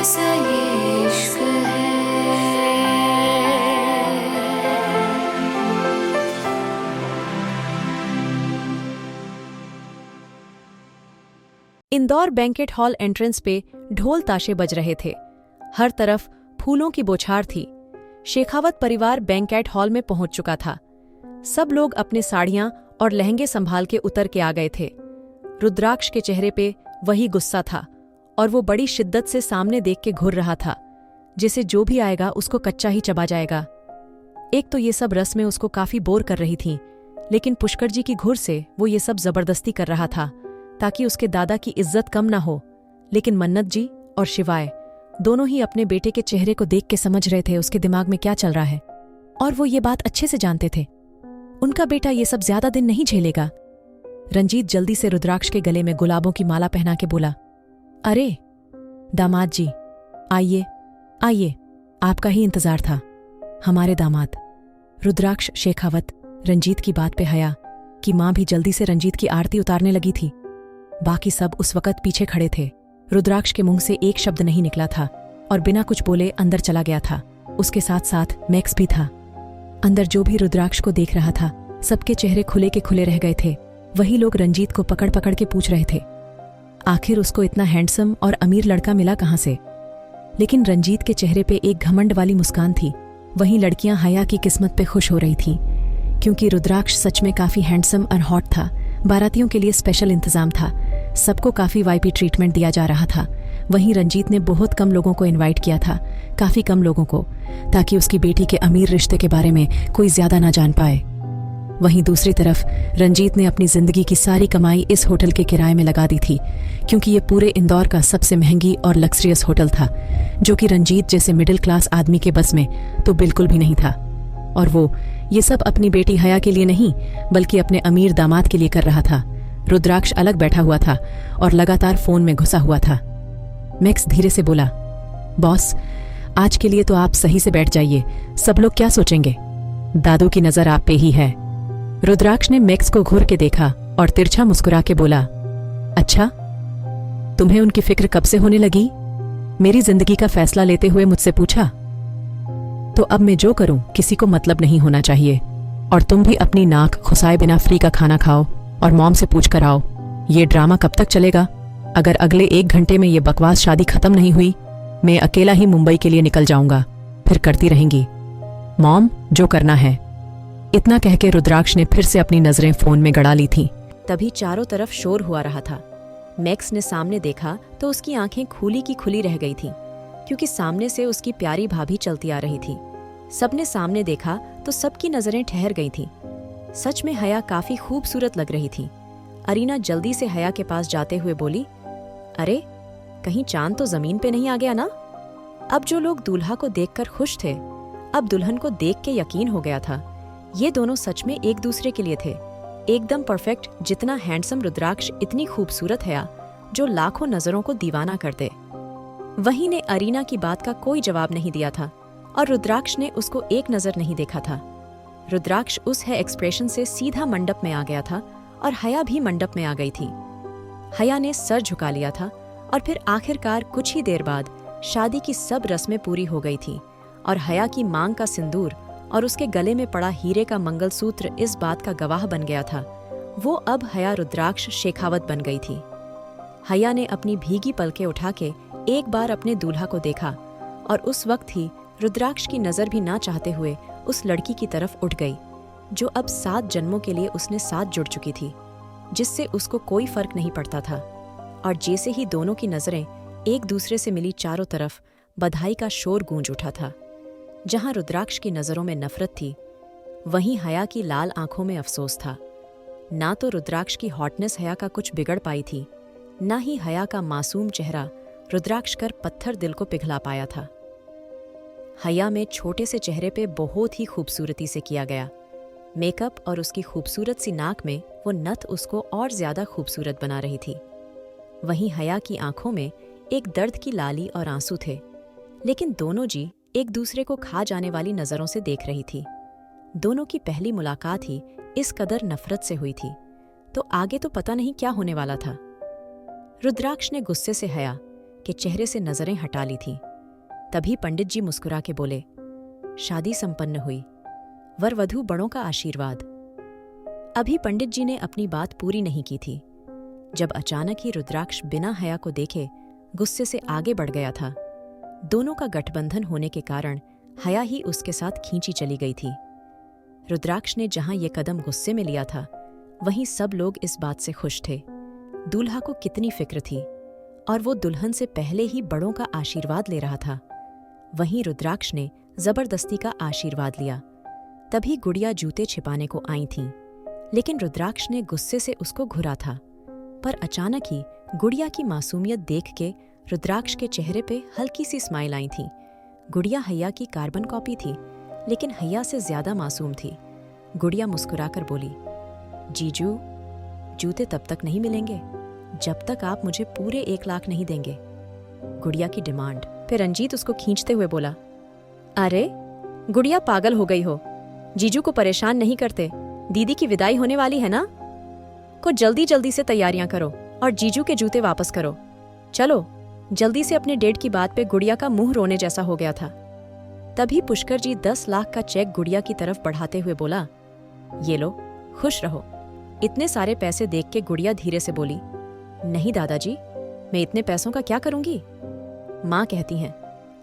कैसा ये इश्क है। इंदौर बैंकेट हॉल एंट्रेंस पे ढोल ताशे बज रहे थे। हर तरफ फूलों की बौछार थी। शेखावत परिवार बैंकेट हॉल में पहुंच चुका था। सब लोग अपने साड़ियां और लहंगे संभाल के उतर के आ गए थे। रुद्राक्ष के चेहरे पे वही गुस्सा था और वो बड़ी शिद्दत से सामने देख के घुर रहा था, जिसे जो भी आएगा उसको कच्चा ही चबा जाएगा। एक तो ये सब रस्में उसको काफी बोर कर रही थीं, लेकिन पुष्कर जी की घुर से वो ये सब जबरदस्ती कर रहा था ताकि उसके दादा की इज्जत कम ना हो। लेकिन मन्नत जी और शिवाय दोनों ही अपने बेटे के चेहरे को देख के समझ रहे थे उसके दिमाग में क्या चल रहा है, और वो ये बात अच्छे से जानते थे। उनका बेटा ये सब ज्यादा दिन नहीं झेलेगा। रंजीत जल्दी से रुद्राक्ष के गले में गुलाबों की माला पहना के बोला, अरे दामाद जी, आइए आइए, आपका ही इंतजार था, हमारे दामाद। रुद्राक्ष शेखावत रंजीत की बात पे हया कि मां भी जल्दी से रंजीत की आरती उतारने लगी थी। बाकी सब उस वक्त पीछे खड़े थे। रुद्राक्ष के मुंह से एक शब्द नहीं निकला था और बिना कुछ बोले अंदर चला गया था। उसके साथ साथ मैक्स भी था। अंदर जो भी रुद्राक्ष को देख रहा था, सबके चेहरे खुले के खुले रह गए थे। वही लोग रंजीत को पकड़ पकड़ के पूछ रहे थे, आखिर उसको इतना हैंडसम और अमीर लड़का मिला कहां से। लेकिन रंजीत के चेहरे पे एक घमंड वाली मुस्कान थी। वहीं लड़कियां हया की किस्मत पे खुश हो रही थीं, क्योंकि रुद्राक्ष सच में काफी हैंडसम और हॉट था। बारातियों के लिए स्पेशल इंतजाम था। सबको काफी वाईपी ट्रीटमेंट दिया जा रहा था। वहीं रंजीत ने बहुत कम लोगों को इनवाइट किया था, काफी कम लोगों को, ताकि उसकी बेटी के अमीर रिश्ते के बारे में कोई ज्यादा ना जान पाए। वहीं दूसरी तरफ रंजीत ने अपनी जिंदगी की सारी कमाई इस होटल के किराए में लगा दी थी, क्योंकि ये पूरे इंदौर का सबसे महंगी और लग्जरियस होटल था, जो कि रंजीत जैसे मिडिल क्लास आदमी के बस में तो बिल्कुल भी नहीं था। और वो ये सब अपनी बेटी हया के लिए नहीं, बल्कि अपने अमीर दामाद के लिए कर रहा था। रुद्राक्ष अलग बैठा हुआ था और लगातार फोन में घुसा हुआ था। मैक्स धीरे से बोला, बॉस, आज के लिए तो आप सही से बैठ जाइए, सब लोग क्या सोचेंगे, दादू की नजर आप पे ही है। रुद्राक्ष ने मैक्स को घूर के देखा और तिरछा मुस्कुरा के बोला, अच्छा, तुम्हें उनकी फिक्र कब से होने लगी? मेरी जिंदगी का फैसला लेते हुए मुझसे पूछा? तो अब मैं जो करूं किसी को मतलब नहीं होना चाहिए, और तुम भी अपनी नाक खुसाए बिना फ्री का खाना खाओ और मॉम से पूछ कर आओ, ये ड्रामा कब तक चलेगा? अगर अगले 1 घंटे में ये बकवास शादी खत्म नहीं हुई, मैं अकेला ही मुंबई के लिए निकल जाऊंगा, फिर करती रहेंगी मॉम जो करना है। इतना कह के रुद्राक्ष ने फिर से अपनी नजरें फोन में गड़ा ली थीं। तभी चारों तरफ शोर हुआ रहा था। मैक्स ने सामने देखा तो उसकी आंखें खुली की खुली रह गई थीं, क्योंकि सामने से उसकी प्यारी भाभी चलती आ रही थी। सबने सामने देखा तो सबकी नजरें ठहर गई थीं। सच में हया काफी खूबसूरत लग रही थी। अरीना जल्दी से हया के पास जाते हुए बोली, अरे कहीं चांद तो जमीन पे नहीं आ गया ना? अब जो लोग दूल्हा को देखकर खुश थे, अब दुल्हन को देख के यकीन हो गया था। ये दोनों सच में एक दूसरे के लिए थे, एकदम परफेक्ट। जितना हैंडसम रुद्राक्ष, इतनी खूबसूरत हया, जो लाखों नजरों को दीवाना कर दे। वही ने अरीना की बात का कोई जवाब नहीं दिया था और रुद्राक्ष ने उसको एक नजर नहीं देखा था। रुद्राक्ष उस है एक्सप्रेशन से सीधा मंडप में आ गया था और हया भी मंडप में आ गई थी। हया ने सर झुका लिया था और फिर आखिरकार कुछ ही देर बाद शादी की सब रस्में पूरी हो गई थी और हया की मांग का सिंदूर और उसके गले में पड़ा हीरे का मंगलसूत्र इस बात का गवाह बन गया था। वो अब हया रुद्राक्ष शेखावत बन गई थी। हया ने अपनी भीगी पलकें उठा के एक बार अपने दूल्हा को देखा और उस वक्त ही रुद्राक्ष की नजर भी ना चाहते हुए उस लड़की की तरफ उठ गई, जो अब 7 जन्मों के लिए उसने साथ जुड़ चुकी थी, जिससे उसको कोई फर्क नहीं पड़ता था। और जैसे ही दोनों की नजरें एक दूसरे से मिली, चारों तरफ बधाई का शोर गूंज उठा था। जहां रुद्राक्ष की नजरों में नफरत थी, वहीं हया की लाल आंखों में अफसोस था। ना तो रुद्राक्ष की हॉटनेस हया का कुछ बिगड़ पाई थी, ना ही हया का मासूम चेहरा रुद्राक्ष कर पत्थर दिल को पिघला पाया था। हया में छोटे से चेहरे पे बहुत ही खूबसूरती से किया गया मेकअप और उसकी खूबसूरत सी नाक में वो नथ उसको और ज्यादा खूबसूरत बना रही थी। वहीं हया की आंखों में एक दर्द की लाली और आंसू थे, लेकिन दोनों जी एक दूसरे को खा जाने वाली नजरों से देख रही थी। दोनों की पहली मुलाकात ही इस कदर नफरत से हुई थी, तो आगे तो पता नहीं क्या होने वाला था। रुद्राक्ष ने गुस्से से हया के चेहरे से नजरें हटा ली थीं। तभी पंडित जी मुस्कुरा के बोले, शादी संपन्न हुई, वर वधू बड़ों का आशीर्वाद। अभी पंडित जी ने अपनी बात पूरी नहीं की थी जब अचानक ही रुद्राक्ष बिना हया को देखे गुस्से से आगे बढ़ गया था। दोनों का गठबंधन होने के कारण हया ही उसके साथ खींची चली गई थी। रुद्राक्ष ने जहां ये कदम गुस्से में लिया था, वहीं सब लोग इस बात से खुश थे। दूल्हा को कितनी फिक्र थी और वो दुल्हन से पहले ही बड़ों का आशीर्वाद ले रहा था। वहीं रुद्राक्ष ने जबरदस्ती का आशीर्वाद लिया। तभी गुड़िया जूते छिपाने को आई थीं, लेकिन रुद्राक्ष ने गुस्से से उसको घुरा था। पर अचानक ही गुड़िया की मासूमियत देख के रुद्राक्ष के चेहरे पे हल्की सी स्माइल आई थी। गुड़िया हैया की कार्बन कॉपी थी, लेकिन हैया से ज्यादा मासूम थी। गुड़िया मुस्कुराकर बोली, जीजू, जूते तब तक नहीं मिलेंगे जब तक आप मुझे पूरे 1 लाख नहीं देंगे। गुड़िया की डिमांड। फिर रंजीत उसको खींचते हुए बोला, अरे गुड़िया, पागल हो गई हो? जीजू को परेशान नहीं करते, दीदी की विदाई होने वाली है ना। कुछ जल्दी जल्दी से तैयारियां करो और जीजू के जूते वापस करो। चलो जल्दी से। अपने डेट की बात पे गुड़िया का मुंह रोने जैसा हो गया था। तभी पुष्कर जी 10 लाख का चेक गुड़िया की तरफ बढ़ाते हुए बोला, ये लो, खुश रहो। इतने सारे पैसे देख के गुड़िया धीरे से बोली, नहीं दादाजी, मैं इतने पैसों का क्या करूंगी। माँ कहती हैं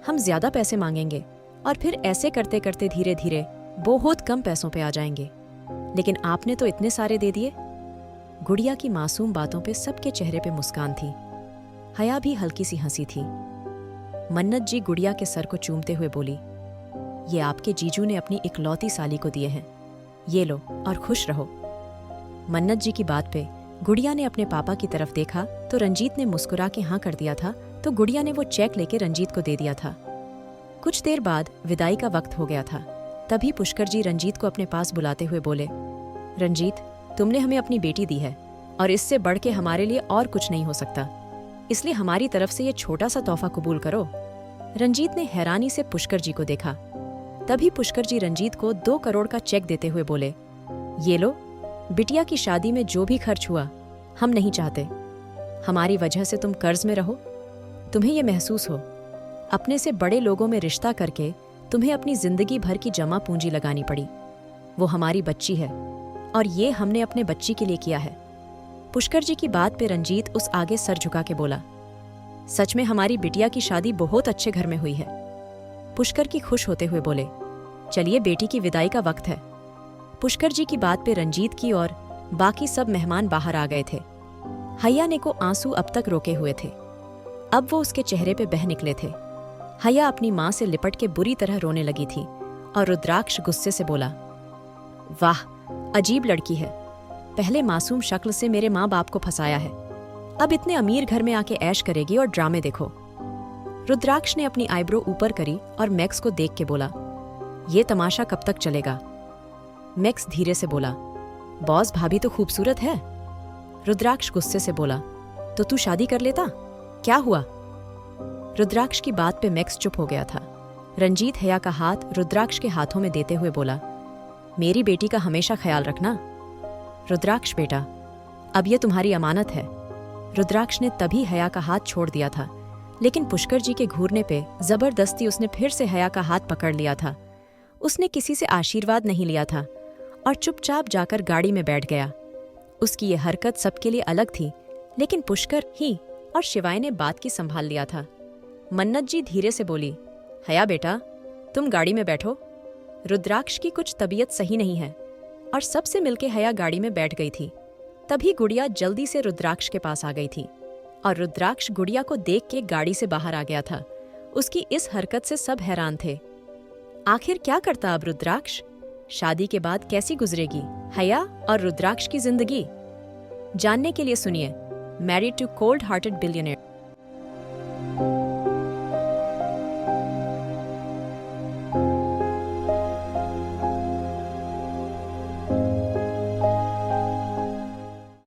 हम ज्यादा पैसे मांगेंगे और फिर ऐसे करते करते धीरे धीरे बहुत कम पैसों पे आ जाएंगे, लेकिन आपने तो इतने सारे दे दिए। गुड़िया की मासूम बातों पे सबके चेहरे पे मुस्कान थी। हया भी हल्की सी हंसी थी। मन्नत जी गुड़िया के सर को चूमते हुए बोली, ये आपके जीजू ने अपनी इकलौती साली को दिए हैं, ये लो और खुश रहो। मन्नत जी की बात पे गुड़िया ने अपने पापा की तरफ देखा तो रंजीत ने मुस्कुरा के हाँ कर दिया था, तो गुड़िया ने वो चेक लेके रंजीत को दे दिया था। कुछ देर बाद विदाई का वक्त हो गया था। तभी पुष्कर जी रंजीत को अपने पास बुलाते हुए बोले, रंजीत, तुमने हमें अपनी बेटी दी है और इससे बढ़ के हमारे लिए और कुछ नहीं हो सकता, इसलिए हमारी तरफ से ये छोटा सा तोहफा कबूल करो। रंजीत ने हैरानी से पुष्कर जी को देखा। तभी पुष्कर जी रंजीत को 2 करोड़ का चेक देते हुए बोले, ये लो, बिटिया की शादी में जो भी खर्च हुआ हम नहीं चाहते हमारी वजह से तुम कर्ज में रहो। तुम्हें ये महसूस हो अपने से बड़े लोगों में रिश्ता करके तुम्हें अपनी जिंदगी भर की जमा पूंजी लगानी पड़ी। वो हमारी बच्ची है और ये हमने अपने बच्ची के लिए किया है। पुष्कर जी की बात पे रंजीत उस आगे सर झुका के बोला, सच में हमारी बिटिया की शादी बहुत अच्छे घर में हुई है। पुष्कर की खुश होते हुए बोले, चलिए बेटी की विदाई का वक्त है। पुष्कर जी की बात पे रंजीत की और बाकी सब मेहमान बाहर आ गए थे। हैया ने को आंसू अब तक रोके हुए थे, अब वो उसके चेहरे पे बह निकले थे। हैया अपनी माँ से लिपट के बुरी तरह रोने लगी थी और रुद्राक्ष गुस्से से बोला, वाह, अजीब लड़की है। पहले मासूम शक्ल से मेरे माँ बाप को फंसाया है, अब इतने अमीर घर में आके ऐश करेगी और ड्रामे देखो। रुद्राक्ष ने अपनी आईब्रो ऊपर करी और मैक्स को देख के बोला, ये तमाशा कब तक चलेगा। मैक्स धीरे से बोला, बॉस, भाभी तो खूबसूरत है। रुद्राक्ष गुस्से से बोला, तो तू शादी कर लेता, क्या हुआ। रुद्राक्ष की बात पे मैक्स चुप हो गया था। रंजीत हैया का हाथ रुद्राक्ष के हाथों में देते हुए बोला, मेरी बेटी का हमेशा ख्याल रखना। रुद्राक्ष बेटा, अब ये तुम्हारी अमानत है। रुद्राक्ष ने तभी हैया का हाथ छोड़ दिया था, लेकिन पुष्कर जी के घूरने पे जबरदस्ती उसने फिर से हैया का हाथ पकड़ लिया था। उसने किसी से आशीर्वाद नहीं लिया था और चुपचाप जाकर गाड़ी में बैठ गया। उसकी ये हरकत सबके लिए अलग थी, लेकिन पुष्कर ही और शिवाय ने बात की संभाल लिया था। मन्नत जी धीरे से बोली, हैया बेटा, तुम गाड़ी में बैठो। रुद्राक्ष की कुछ तबीयत सही नहीं है और सबसे मिलके हैया गाड़ी में बैठ गई थी। तभी गुड़िया जल्दी से रुद्राक्ष के पास आ गई थी और रुद्राक्ष गुड़िया को देख के गाड़ी से बाहर आ गया था। उसकी इस हरकत से सब हैरान थे। आखिर क्या करता अब रुद्राक्ष? शादी के बाद कैसी गुजरेगी हैया और रुद्राक्ष की जिंदगी? जानने के लिए सुनिए married to cold hearted billionaire.